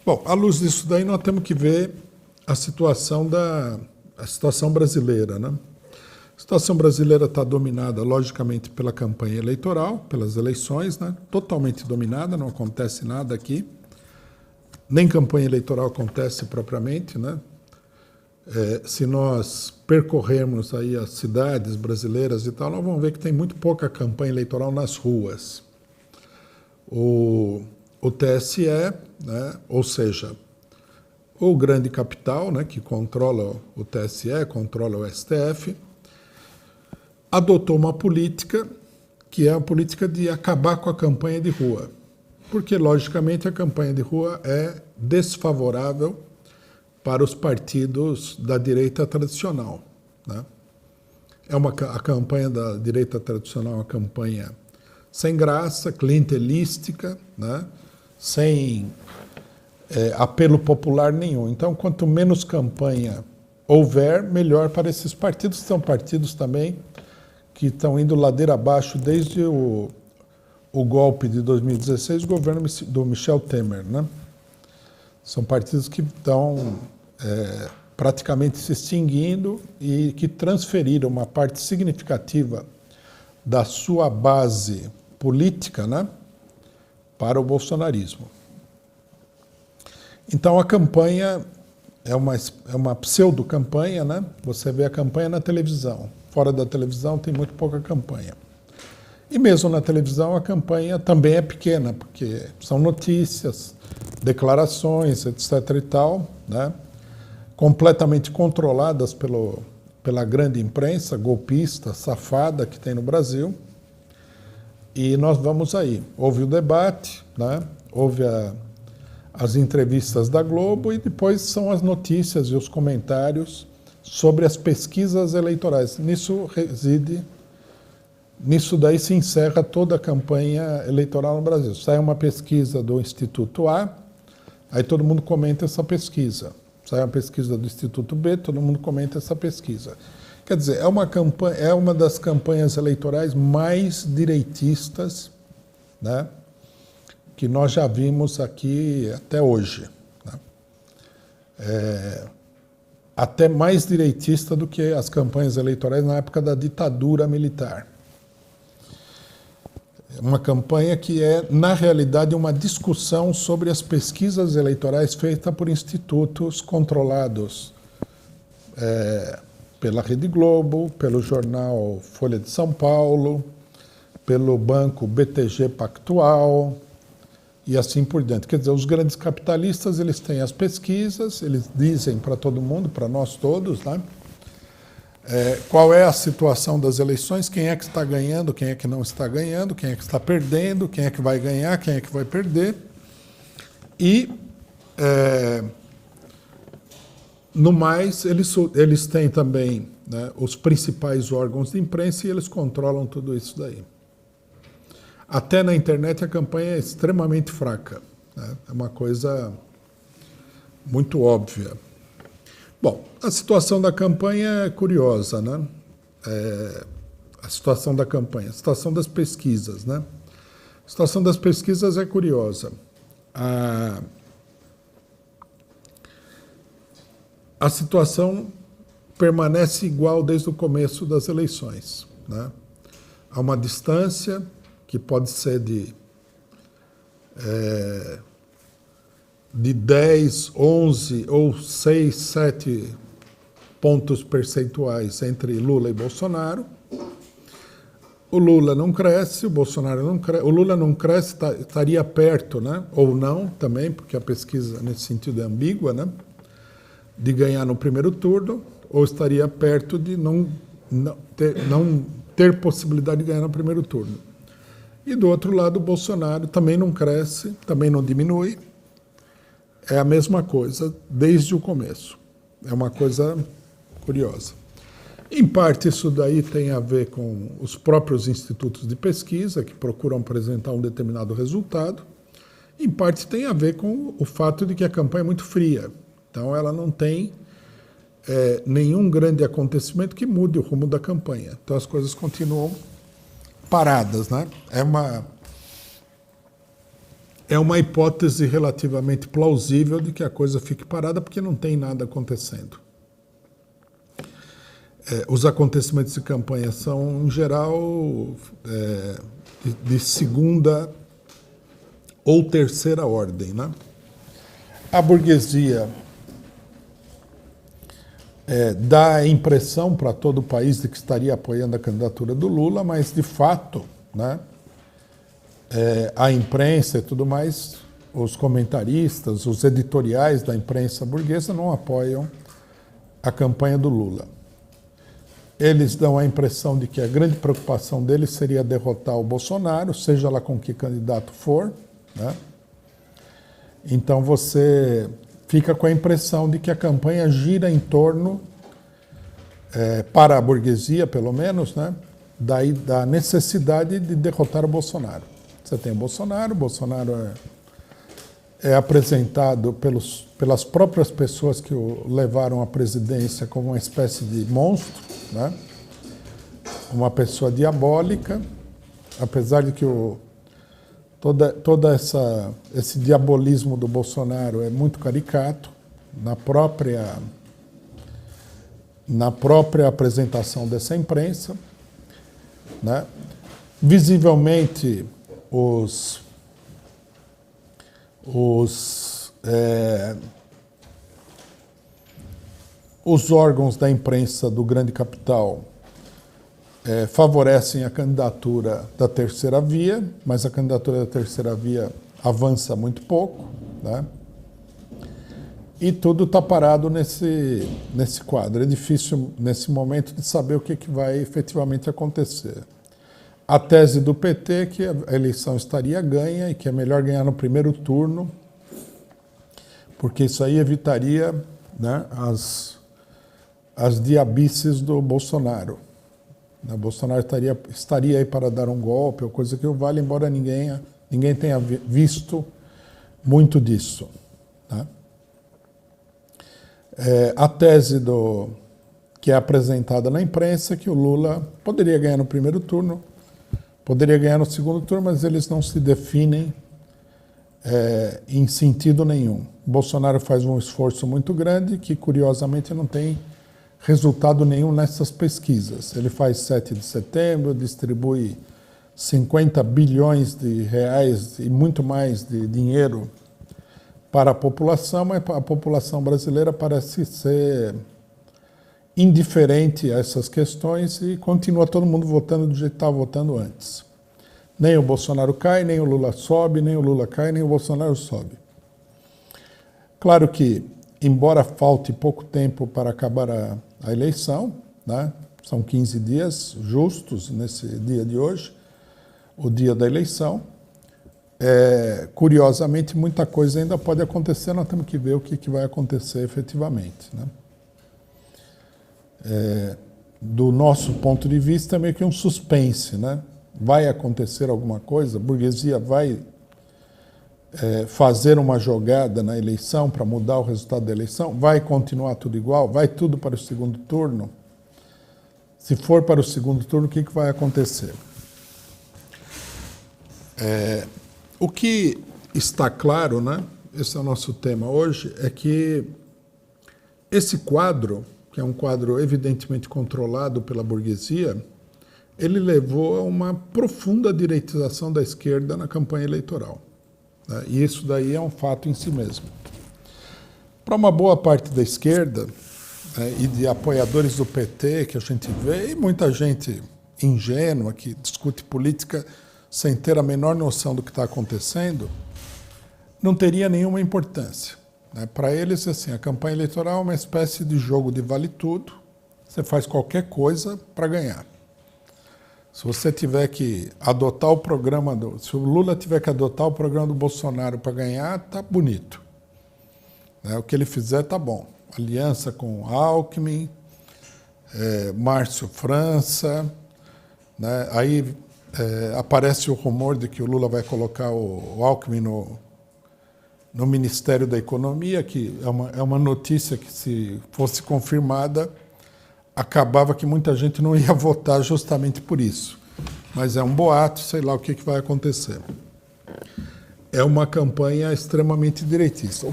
Bom, à luz disso daí, nós temos que ver a situação brasileira, né? A situação brasileira está dominada, logicamente, pela campanha eleitoral, pelas eleições, né? Totalmente dominada, não acontece nada aqui. Nem campanha eleitoral acontece propriamente, né? Se nós percorrermos aí as cidades brasileiras e tal, nós vamos ver que tem muito pouca campanha eleitoral nas ruas. O TSE, né? Ou seja, o grande capital, né, que controla o TSE, controla o STF, adotou uma política que é a política de acabar com a campanha de rua. Porque, logicamente, a campanha de rua é desfavorável para os partidos da direita tradicional, né? A campanha da direita tradicional é uma campanha sem graça, clientelística, né? Sem apelo popular nenhum. Então, quanto menos campanha houver, melhor para esses partidos. São partidos também que estão indo ladeira abaixo desde o golpe de 2016, o governo do Michel Temer, né? São partidos que estão praticamente se extinguindo e que transferiram uma parte significativa da sua base política, né, para o bolsonarismo. Então a campanha é uma pseudo-campanha, né? Você vê a campanha na televisão. Fora da televisão tem muito pouca campanha. E mesmo na televisão a campanha também é pequena, porque são notícias, declarações, etc. e tal, né? Completamente controladas pela grande imprensa golpista, safada que tem no Brasil. E nós vamos aí. Houve o debate, né? Houve as entrevistas da Globo e depois são as notícias e os comentários sobre as pesquisas eleitorais. Nisso daí se encerra toda a campanha eleitoral no Brasil. Sai uma pesquisa do Instituto A, aí todo mundo comenta essa pesquisa. Sai uma pesquisa do Instituto B, todo mundo comenta essa pesquisa. Quer dizer, é uma das campanhas eleitorais mais direitistas, né, que nós já vimos aqui até hoje, né? Até mais direitista do que as campanhas eleitorais na época da ditadura militar. Uma campanha que é, na realidade, uma discussão sobre as pesquisas eleitorais feitas por institutos controlados pela Rede Globo, pelo jornal Folha de São Paulo, pelo banco BTG Pactual e assim por diante. Quer dizer, os grandes capitalistas, eles têm as pesquisas, eles dizem para todo mundo, para nós todos, né? Qual é a situação das eleições, quem é que está ganhando, quem é que não está ganhando, quem é que está perdendo, quem é que vai ganhar, quem é que vai perder. E, no mais, eles têm também, né, os principais órgãos de imprensa e eles controlam tudo isso daí. Até na internet a campanha é extremamente fraca, né? É uma coisa muito óbvia. Bom, a situação da campanha é curiosa, né? A situação da campanha, a situação das pesquisas, né? A situação das pesquisas é curiosa. A situação permanece igual desde o começo das eleições, né? Há uma distância que pode ser de 10, 11 ou 6, 7 pontos percentuais entre Lula e Bolsonaro. O Lula não cresce, o Bolsonaro não cresce. O Lula não cresce, estaria perto, né? Ou não também, porque a pesquisa nesse sentido é ambígua, né? De ganhar no primeiro turno, ou estaria perto de não ter possibilidade de ganhar no primeiro turno. E do outro lado, o Bolsonaro também não cresce, também não diminui. É a mesma coisa desde o começo. É uma coisa curiosa. Em parte, isso daí tem a ver com os próprios institutos de pesquisa, que procuram apresentar um determinado resultado. Em parte, tem a ver com o fato de que a campanha é muito fria. Então, ela não tem nenhum grande acontecimento que mude o rumo da campanha. Então, as coisas continuam paradas, né? é uma hipótese relativamente plausível de que a coisa fique parada, porque não tem nada acontecendo. Os acontecimentos de campanha são, em geral, de segunda ou terceira ordem, né? A burguesia dá a impressão para todo o país de que estaria apoiando a candidatura do Lula, mas, de fato, né, a imprensa e tudo mais, os comentaristas, os editoriais da imprensa burguesa não apoiam a campanha do Lula. Eles dão a impressão de que a grande preocupação deles seria derrotar o Bolsonaro, seja lá com que candidato for, né? Então você fica com a impressão de que a campanha gira em torno, para a burguesia pelo menos, né, da necessidade de derrotar o Bolsonaro. Você tem o Bolsonaro é apresentado pelas próprias pessoas que o levaram à presidência como uma espécie de monstro, né? Uma pessoa diabólica, apesar de que esse diabolismo do Bolsonaro é muito caricato na própria apresentação dessa imprensa, né? Visivelmente os órgãos da imprensa do grande capital favorecem a candidatura da terceira via, mas a candidatura da terceira via avança muito pouco, né? E tudo está parado nesse quadro. É difícil, nesse momento, de saber o que vai efetivamente acontecer. A tese do PT é que a eleição estaria ganha e que é melhor ganhar no primeiro turno, porque isso aí evitaria, né, as diabices do Bolsonaro. O Bolsonaro estaria aí para dar um golpe, ou coisa que o vale, embora ninguém tenha visto muito disso, né? A tese que é apresentada na imprensa é que o Lula poderia ganhar no primeiro turno, poderia ganhar no segundo turno, mas eles não se definem em sentido nenhum. O Bolsonaro faz um esforço muito grande que, curiosamente, não tem resultado nenhum nessas pesquisas. Ele faz 7 de setembro, distribui 50 bilhões de reais e muito mais de dinheiro para a população, mas a população brasileira parece ser indiferente a essas questões e continua todo mundo votando do jeito que estava votando antes. Nem o Bolsonaro cai, nem o Lula sobe, nem o Lula cai, nem o Bolsonaro sobe. Claro que, embora falte pouco tempo para acabar a eleição, né, são 15 dias justos nesse dia de hoje, o dia da eleição, curiosamente, muita coisa ainda pode acontecer, nós temos que ver o que vai acontecer efetivamente, né? Do nosso ponto de vista, é meio que um suspense, né? Vai acontecer alguma coisa, a burguesia vai fazer uma jogada na eleição para mudar o resultado da eleição, vai continuar tudo igual, vai tudo para o segundo turno. Se for para o segundo turno, o que vai acontecer? O que está claro, né? Esse é o nosso tema hoje, é que esse quadro, que é um quadro evidentemente controlado pela burguesia, ele levou a uma profunda direitização da esquerda na campanha eleitoral, né? E isso daí é um fato em si mesmo. Para uma boa parte da esquerda, né, e de apoiadores do PT que a gente vê, e muita gente ingênua que discute política sem ter a menor noção do que está acontecendo, não teria nenhuma importância, né? Para eles, assim, a campanha eleitoral é uma espécie de jogo de vale-tudo, você faz qualquer coisa para ganhar. Se você tiver que adotar o programa se o Lula tiver que adotar o programa do Bolsonaro para ganhar, tá bonito, né? O que ele fizer tá bom. Aliança com Alckmin, Márcio França, né? Aí aparece o rumor de que o Lula vai colocar o Alckmin no Ministério da Economia, que é uma notícia que, se fosse confirmada, acabava que muita gente não ia votar justamente por isso. Mas é um boato, sei lá o que vai acontecer. é uma campanha extremamente direitista.